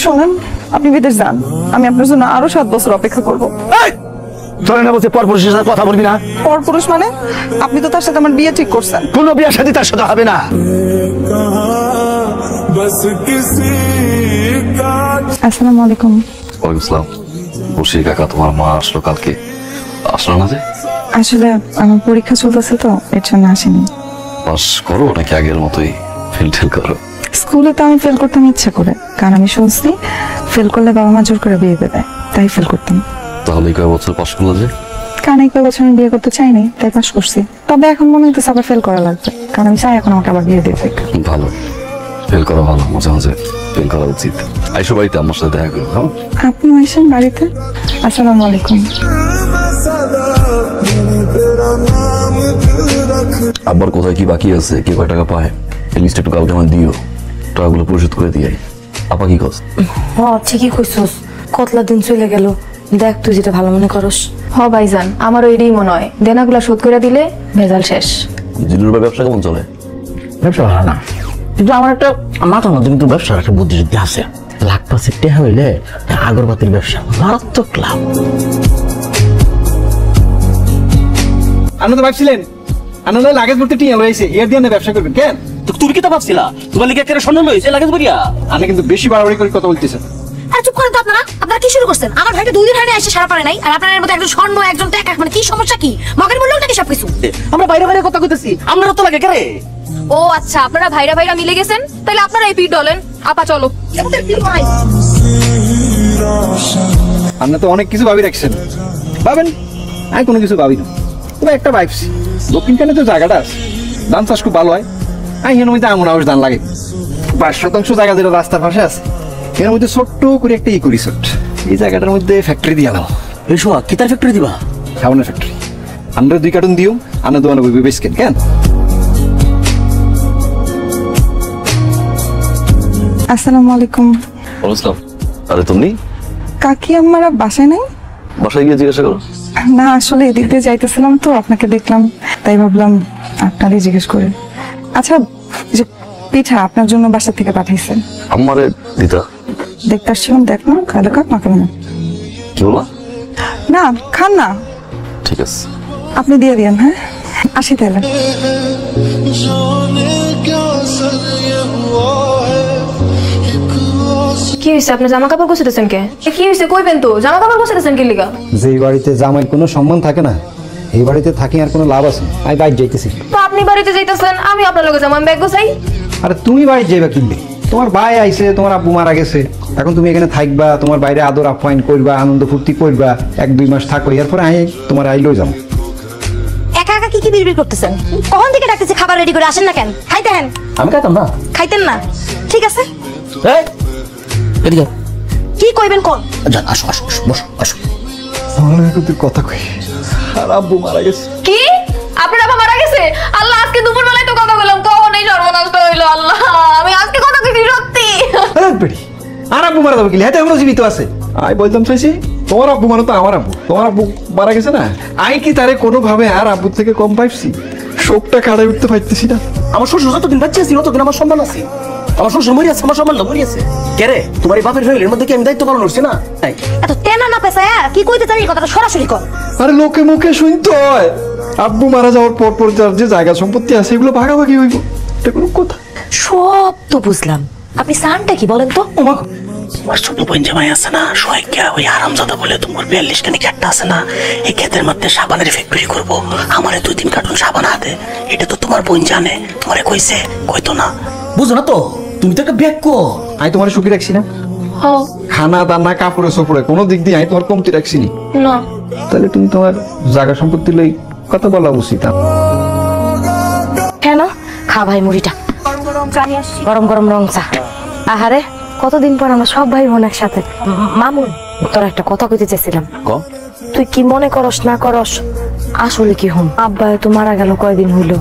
শোনেন, আপনি বিদেশ যান, আমি আপনার জন্য আরো 7 বছর অপেক্ষা করবো। চলে না বলছে পরপুরুষের সাথে কথা বলবি না। পরপুরুষ মানে? আপনি তো তার সাথে আমার বিয়ে ঠিক করছেন। কোনো বিয়ের সাথে তার সাথে হবে না। আসসালামু আলাইকুম। ওয়ালাইকুম আসসালাম। বসির কাকা, তোমার মা আসলো কালকে, আসলো না যে? আসলে আমার পরীক্ষা চলতেছে তো, এর জন্য আসেনি। পাস করো নাকি আগের মতোই ফেল টেল করো? স্কুলে তো আমি ফেল করতাম ইচ্ছা করে, কারণ আমি শুনছি ফেল করলে বাবা মা জোর করে বিয়ে দেবে, তাই ফেল করতাম। তাহলে কয় বছর পাস করলো যে? কারণ এই কয় বছর আমি বিয়ে করতে চাইনি, তাই পাস করছি। তবে এখন মনে হইতেছে আবার ফেল করা লাগবে, কারণ আমি চাই এখন আমাকে আবার বিয়ে দিয়ে দেখ। ভালো, ফেল করা ভালো, মাঝে মাঝে ফেল করা উচিত। আইসো বাড়িতে আমার সাথে দেখা করো। হ্যাঁ, আপনি আসেন বাড়িতে। আসসালামু আলাইকুম। আব্বার কোথায় কি বাকি আছে, কে কয় টাকা পায়, এই লিস্ট একটু কালকে আমার দিও, টাকাগুলো পরিশোধ করে দিয়ে। আপা কি কস? ঠিকই কইছস, কতলা দিন চলে গেল, দেখ তুই যেটা ভালো মনে করস। ভাইজান, আমারও এটাই মনে হয়, দেনাগুলা শোধ করে দিলে ভেজাল শেষ। জিনুর ব্যবসা কেমন চলে? ব্যবসা ভালো না, কিন্তু আমার একটা মাথার মধ্যে কিন্তু ব্যবসার একটা বুদ্ধি যদি আছে। লাখ পাঁচেক টাকা হইলে আগরবাতির ব্যবসা মারাত্মক লাভ। আপনি তো ভাবছিলেন আপনার লাগেজ ভর্তি টিয়া লইছে, এর দিয়ে ব্যবসা করবেন কেন? তো তুমি কি তা ভাবছিলা তোমার লিগে একটা স্বর্ণ লইছে লাগেজ বরিয়া? আপনি কিন্তু বেশি বাড়াবাড়ি করে কথা বলতেছেন। আর চুপ করেন তো আপনারা। আপনারা কি শুরু করছেন? আমার ভাইটা 2 দিন হয়ে এসে সারা পারে নাই, আর আপনাদের মধ্যে একজন স্বর্ণ একজন টাকা, মানে কি সমস্যা? কি মগের মূল্য নাকি সবকিছু? আমরা বাইরে বাইরে কথা কইতেছি, আপনারা তো লাগে কেরে? ও আচ্ছা, আপনারা ভাইরা ভাইরা মিলে গেছেন, তাহলে আপনারা এই পিঠ ডলেন। আপা চলো। আপনি তো অনেক কিছু ভাবি রাখছেন, ভাবেন আমি কোনো কিছু ভাবি না। তবে একটা ভাবছি, দক্ষিণখানে তো জায়গাটা আছে, ধান চাষ খুব ভালো হয়। আমি এর মধ্যে আঙুর আউশ ধান লাগে 5% জায়গা যেটা রাস্তার পাশে আছে, এর মধ্যে ছোট্ট করে একটা করি ছোট্ট, এই জায়গাটার মধ্যে ফ্যাক্টরি দিয়ে আলাম। এই শোয়া কি তার ফ্যাক্টরি দিবা? সাবানের ফ্যাক্টরি। আমরা 2 কার্টুন দিও, আমরা দোকানে বই বেচকেন কেন? আসসালামু আলাইকুম। বলছিলাম, আরে তুমি কাকি আমারা বাসায় নাই? বাসায় গিয়ে জিজ্ঞাসা করো। না, আসলে এদিক দিয়ে যাইতেছিলাম তো, আপনাকে দেখলাম, তাই ভাবলাম আপনারই জিজ্ঞেস করে। আচ্ছা, যে পিঠা আপনার জন্য বাসা থেকে পাঠাইছেন, আমারে দিতা? দেখতে আসছিলাম, দেখ না, খালে কাপ মাকে না। কি বলা? না, খান না, ঠিক আছে, আপনি দিয়ে দিয়েন। হ্যাঁ, আসি তাহলে। কি হয়েছে? আপনি জামা কাপড় গোছাতেছেন কে? কি হয়েছে কইবেন তো, জামা কাপড় গোছাতেছেন কি লিগা? যেই বাড়িতে জামাইয়ের কোনো সম্মান থাকে না, এই বাড়িতে থাকি আর কোনো লাভ আছে? আমি বাইরে যাইতেছি। তো আপনি বাড়িতে যাইতেছেন, আমি আপনার লগে যাবো, আমি ব্যাগ গোছাই। আরে তুমি বাড়ি যাইবা কিনবে? তোমার ভাই আইছে, তোমার আব্বু মারা গেছে, এখন তুমি এখানে থাকবা, তোমার বাইরে আদর আপ্যায়ন করবা, আনন্দ ফুর্তি করবা, 1-2 মাস থাকো, এরপরে আমি তোমার আইলেও যাবো। একা একা কি বিড়বিড় করতেছেন? কখন থেকে ডাকতেছি খাবার রেডি করে, আসেন না কেন? খাইতেন? আমি খাইতাম না। খাইতেন না? ঠিক আছে, এই এদিকে কি কইবেন কোন? যান, আসো আসো আসো, বসো আসো। তুই কথা কই, আর আব্বু মারা গেছে। কি? আপনার আবার মারা গেছে? আল্লাহ, আজকে দুপুর বেলায় তো কথা বললাম, কখন এই সর্বনাশটা হইলো? আল্লাহ, আমি আজকে কথা কইছি সত্যি। আর আব্বু মারা যাবে কি? হ্যাঁ, এখনো জীবিত আছে। আমি বলতাম চাইছি তোমার আব্বু মানে তো আমার আব্বু, তোমার আব্বু মারা গেছে না, আই কি তারে কোনোভাবে আর আব্বুর থেকে কম পাইছি? শোকটা কাটাই উঠতে পারতেছি না। আমার শ্বশুর যতদিন বাচ্চা আছি ততদিন আমার সম্মান আছে। আমার শ্বশুর মরি আছে, আমার সম্মানটা মরি আছে। কে রে, তোমার এই বাপের ফ্যামিলির মধ্যে কি আমি দায়িত্ব পালন করছি না? এত তেনা না পেছায়া কি কইতে চাই, কথাটা সরাসরি কর। আরে লোকে মুখে শুনতে হয়, আব্বু মারা যাওয়ার পর যার যে জায়গা সম্পত্তি আছে এগুলো ভাগাভাগি হইব, এটা কোনো কথা? সব তো বুঝলাম, আপনি সানটা কি বলেন তো? তোমার ছোট বোন জামাই আছে না, সোহাইকা, ওই আরামজাদা বলে তোমার 42 খানি ক্ষেতটা আছে না, এই ক্ষেতের মধ্যে সাবানের ফ্যাক্টরি করবো, আমারে 2-3 কার্টুন সাবান হাতে। এটা তো তোমার বোন জানে, তোমারে কইছে? কইতো না, বুঝো না তো? তুমি তো একটা ব্যাগ কো। আমি তোমার সুখী রাখছি না? খানা দানা কাপড়ে চোপড়ে কোনো দিক দিয়ে আমি তোমার কমতি রাখছি না। তাহলে তুমি তোমার জায়গা সম্পত্তি লই কথা বলা উচিত। কেন? খা ভাই মুড়িটা, গরম গরম রং চা। আহারে, কতদিন পর আমরা সব ভাই বোন একসাথে। মামুন, তোর একটা কথা কইতে চাইছিলাম। তুই কি মনে করস না করস, আসলে কি হম, আব্বা তো মারা গেল কয়দিন হইলো,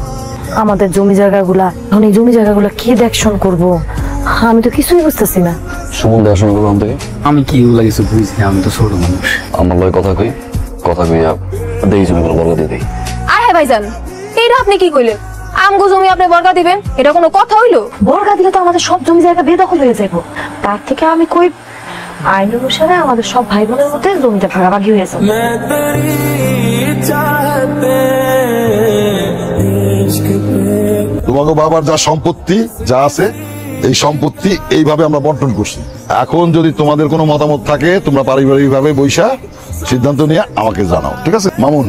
আমাদের জমি জায়গাগুলা, এখন এই জমি জায়গাগুলা কি দেখশন করব? আমি তো কিছুই বুঝতেছি না। সুমন দেখাশোনা করলাম থেকে আমি কি এগুলা কিছু বুঝি না, আমি তো ছোট মানুষ। আমার লয় কথা কই দেখি জমিগুলো বর্গা দিয়ে দিই। আয় ভাইজান, এইটা আপনি কি কইলেন? আমগো জমি আপনি বর্গা দিবেন, এটা কোনো কথা হইলো? বর্গা দিলে তো আমাদের সব জমি জায়গা বেদখল হয়ে যাবো। তার থেকে আমি কই আইন অনুসারে আমাদের সব ভাই বোনের মধ্যে জমিটা ভাগাভাগি হয়েছে। তোমাকে বাবার যা সম্পত্তি যা আছে এই সম্পত্তি এইভাবে আমরা বন্টন করছি। এখন যদি তোমাদের কোনো মতামত থাকে তোমরা পারিবারিক ভাবে বৈশা সিদ্ধান্ত নিয়ে আমাকে জানাও, ঠিক আছে? মামুন,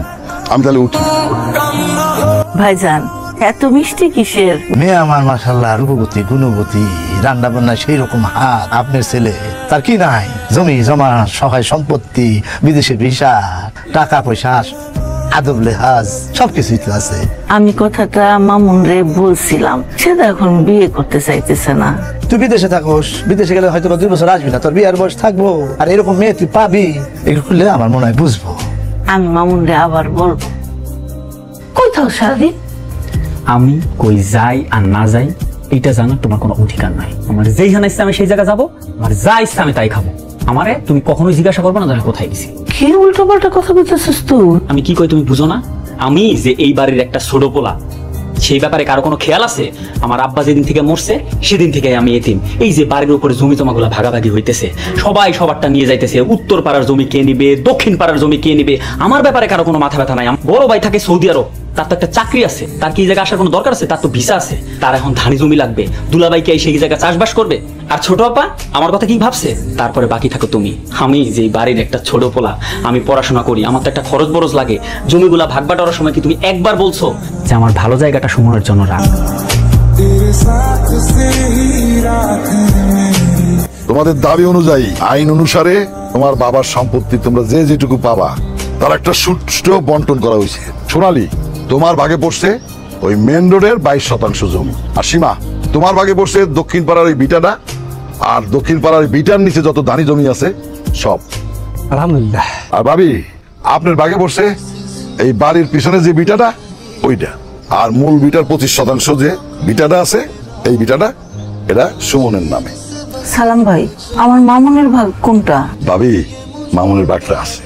আমি তাহলে উঠি। ভাইজান এত মিষ্টি কিসের? মেয়ে আমার মাশাআল্লাহ রূপবতী গুণবতী, রান্না বান্না সেই রকম হাত। আপনার ছেলে তার কি নাই? জমি জমা সহায় সম্পত্তি, বিদেশে ভিসা, টাকা পয়সা, আদব লেহাজ সবকিছুই তো আছে। আমি কথাটা মামুন রে বলছিলাম, সে তো এখন বিয়ে করতে চাইতেছে না। তুই বিদেশে থাকোস, বিদেশে গেলে হয়তো 2 বছর আসবি না, তোর বিয়ের বয়স থাকবো। আর এরকম মেয়ে তুই পাবি, এগুলো করলে আমার মনে হয় বুঝবো। আমি মামুন রে আবার বলবো। কই থাও সারাদিন? আমি কই যাই আর না যাই এটা জানার তোমার কোনো অধিকার নাই। আমার যেইখানে ইচ্ছা আমি সেই জায়গায় যাবো, আমার যা ইচ্ছা আমি তাই খাবো। আমারে তুমি কখনোই জিজ্ঞাসা করবে না যে আমি কোথায় গেছি। কি উল্টো পাল্টা কথা বলতেছিস তুই? আমি কি কই তুমি বুঝো না? আমি যে এই বাড়ির একটা ছোট পোলা, সেই ব্যাপারে কারো কোনো খেয়াল আছে? আমার আব্বা যেদিন থেকে মরছে সেদিন থেকে আমি এতিম। এই যে বাড়ির উপরে জমি জমাগুলো ভাগাভাগি হইতেছে, সবাই সবারটা নিয়ে যাইতেছে। উত্তর পাড়ার জমি কে নিবে, দক্ষিণ পাড়ার জমি কে নিবে, আমার ব্যাপারে কারো কোনো মাথা ব্যথা নাই। বড় ভাই থাকে সৌদি আরব, তার তো একটা চাকরি আছে, তার কি জায়গায় আসার কোনো দরকার আছে? তার তো ভিসা আছে, তার এখন ধানি জমি লাগবে। দুলাভাই কে সেই জায়গায় চাষবাস করবে? আর ছোট আপা আমার কথা কি ভাবছে? তারপরে বাকি থাকো তুমি। আমি যে বাড়ির একটা ছোট পোলা, আমি পড়াশোনা করি, আমার তো একটা খরচ বরচ লাগে। জমিগুলা ভাগ বাটোয়ারার সময় কি তুমি একবার বলছো যে আমার ভালো জায়গাটা সময়ের জন্য রাখ? তোমাদের দাবি অনুযায়ী আইন অনুসারে তোমার বাবার সম্পত্তি তোমরা যে যেটুকু পাবা তার একটা সুষ্ঠু বন্টন করা হয়েছে। সোনালী, তোমার ভাগে পড়ছে ওই মেন রোডের 22% জমি। আর সীমা, তোমার ভাগে পড়ছে দক্ষিণ পাড়ার ওই বিটাটা, আর দক্ষিণ পাড়ার বিটার নিচে যত দানি জমি আছে সব। আলহামদুলিল্লাহ। আর ভাবি, আপনার ভাগে পড়ছে এই বাড়ির পিছনে যে বিটাটা ওইটা, আর মূল বিটার 25% যে বিটাটা আছে এই বিটাটা এটা সুমনের নামে। সালাম ভাই, আমার মামুনের ভাগ কোনটা? ভাবি, মামুনের ভাগটা আছে।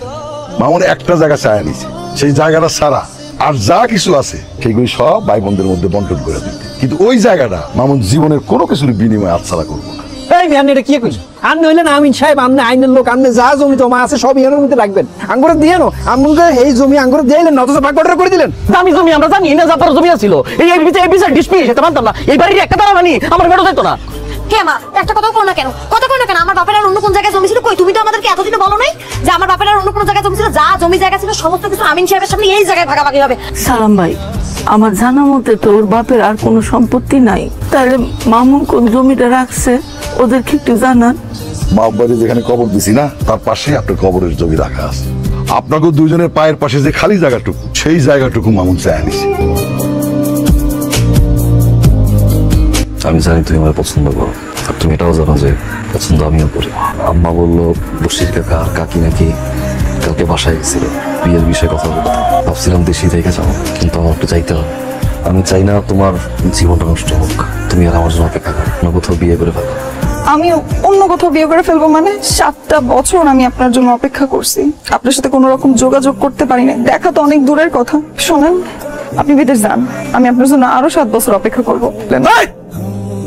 মামুন একটা জায়গা চায় নিছে, সেই জায়গাটা সারা আর যা কিছু আছে সেগুলি সব ভাই বোনদের মধ্যে বন্টন করে দিতে। কিন্তু ওই জায়গাটা মামুন জীবনের কোনো কিছুর বিনিময়ে আচ্ছাড়া করবো না। এই মেয়ে, আপনি এটা কি কইছেন? আপনি হইলেন আমিন সাহেব, আপনি আইনের লোক, আপনি যা জমি জমা আছে সব এর মধ্যে রাখবেন। আঙ্গুরে দিয়ে নো, আমাকে এই জমি আঙ্গুরে দিলেন না, অথচ ভাগ বাটোয়ারা করে দিলেন। দামি জমি আমরা জানি না, জাপার জমি ছিল। এই বিচার ডিসপি সেটা মানতাম না। এই বাড়ির একটা দাঁড়া মানি আমার বেরো যেত না। কে মা একটা কথা বল না কেন? কথা কই না কেন? আমার বাপের আর অন্য কোন জায়গায় জমি ছিল? কই তুমি তো আমাদেরকে এতদিন বলো নাই যে আমার বাপের আর অন্য কোন জায়গায় জমি ছিল? যা জমি জায়গা ছিল সমস্ত কিছু আমিন সাহেবের সামনে এই জায়গায় ভাগাভাগি হবে। সালাম ভাই, আমার জানা মতে তো ওর বাপের আর কোনো সম্পত্তি নাই, তাহলে মামুন কোন জমিটা রাখছে ওদেরকে একটু জানান। মা বাড়ি যেখানে কবর দিছি না তার পাশে আপনার কবরের জমি রাখা আছে। আপনাকে দুজনের পায়ের পাশে যে খালি জায়গাটুকু সেই জায়গাটুকু মামুন চায় নিছে। আমি জানি তুমি আমার পছন্দ করো, আর তুমি এটাও জানো যে পছন্দ আমিও করি। আম্মা বললো বসির কাকা আর কাকি নাকি কালকে বাসায় গেছিল বিয়ের বিষয়ে কথা বলতে। ভাবছিলাম দেশি থেকে যাবো, কিন্তু আমার একটু চাইতে হবে। আমি চাই না তোমার জীবনটা নষ্ট হোক। তুমি আর আমার জন্য অপেক্ষা করো, অন্য কোথাও বিয়ে করে ফেলো। আমি অন্য কোথাও বিয়ে করে ফেলবো মানে? 7টা বছর আমি আপনার জন্য অপেক্ষা করছি, আপনার সাথে কোনো রকম যোগাযোগ করতে পারি না। দেখা তো অনেক দূরের কথা। শোনেন, আপনি বিদেশ যান, আমি আপনার জন্য আরো 7 বছর অপেক্ষা করবো।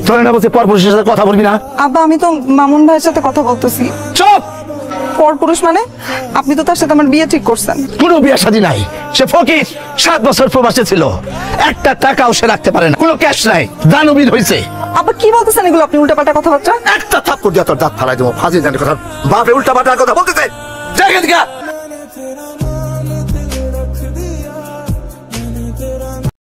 তোর না বলছে পরপুরুষের সাথে কথা বলবি না। আব্বা, আমি তো মামুন ভাইয়ের সাথে কথা বলতেছি। চুপ! পরপুরুষ মানে? আপনি তো তার সাথে আমার বিয়ে ঠিক করছেন। কোনো বিয়ে শাদী নাই। সে ফকির, 7 বছর প্রবাসে ছিল, একটা টাকাও সে রাখতে পারে না, কোনো ক্যাশ নাই, দানবীর হয়েছে। আব্বা কি বলতেছেন এগুলো? আপনি উল্টাপাল্টা কথাবার্তা। একটা থাপ্পড় দিয়ে তোর দাঁত ফালাই দেবো, ফাঁসি জানি কথা। বাপে উল্টা পাল্টা কথা বলতেছে।